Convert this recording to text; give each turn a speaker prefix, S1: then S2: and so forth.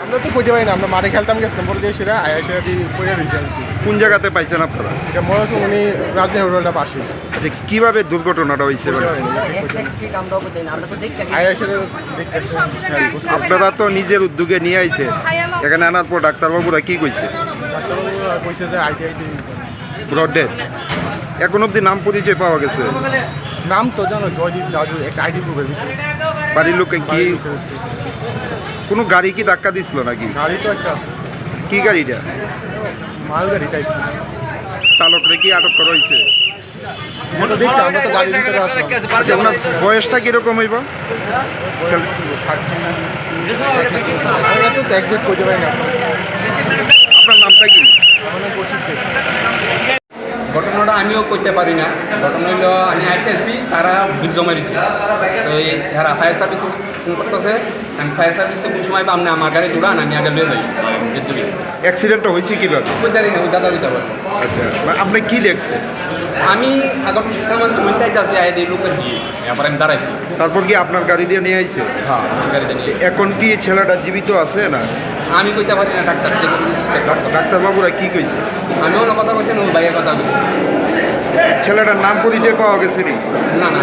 S1: আমরা তো খুঁজে পাই না, আমরা মাঠে খেলতাম গেছিলাম পরে দিয়ে সেটা সেটা দিয়ে পড়ে রয়েছে।
S2: কোন জায়গাতে পাইছেন আপনারা?
S1: এটা মনে হচ্ছে উনি রাজনীতি হোটেলটা পাশে।
S2: আচ্ছা, কিভাবে দুর্ঘটনাটা হয়েছে? আপনারা তো নিজের উদ্যোগে নিয়ে আইছে, এখানে আনার পর ডাক্তারবাবুরা কি কইছে?
S1: ডাক্তারবাবুরা কইছে যে আইটিআইতে
S2: ব্রড ডেথ। এখন অব্দি নাম পরিচয় পাওয়া গেছে?
S1: নাম তো জানো জয়দীপ দাদু, একটা আইডি প্রুফের ভিতরে।
S2: বাড়ির লোকে কি কোনো গাড়ি কি ধাক্কা দিছিল নাকি?
S1: গাড়ি তো একটা
S2: কি গাড়িটা?
S1: মালগাড়ি টাইপ।
S2: চালকরে কি আটক করা হয়েছে?
S1: আমরা তো দেখছি, আমরা তো গাড়ির ভিতরে আসলাম।
S2: আচ্ছা, ওনার বয়সটা কিরকম হইব?
S1: আমরা তো এক্সাক্ট করতে পারি না।
S2: আপনার নামটা কি?
S1: আমার নাম কৌশিক দেব।
S3: ঘটনাটা আমিও করতে পারি না। ঘটনা হইল আমি আইতেছি, তারা ভিড় জমা দিচ্ছে। তো এই তারা ফায়ার সার্ভিসে ফোন করতেছে, আমি ফায়ার সার্ভিসে কোন সময় আপনি আমার গাড়ি উড়ান, আমি আগে লিয়ে যাই।
S2: অ্যাক্সিডেন্টটা হয়েছে কিভাবে?
S3: ওই জানি না, ওই দাদা দিতে পারে।
S2: আচ্ছা, আপনি কি দেখছেন?
S3: আমি আগর আমার জমিটাই যাচ্ছি, আয় লোকের দিয়ে এরপর আমি দাঁড়াইছি।
S2: তারপর কি আপনার গাড়ি দিয়ে নিয়ে আইছে?
S3: হ্যাঁ, আমার গাড়িতে নিয়ে।
S2: এখন কি ছেলেটা জীবিত আছে না?
S3: আমি কইতে পারি না, ডাক্তার চেক করতে।
S2: ডাক্তারবাবুরা কি কইছে?
S3: আমি অন্য কথা বলছি না, ওই ভাইয়ের কথা বলছি।
S2: ছেলেটার নাম পরিচয় পাওয়া গেছে নি?
S3: না না।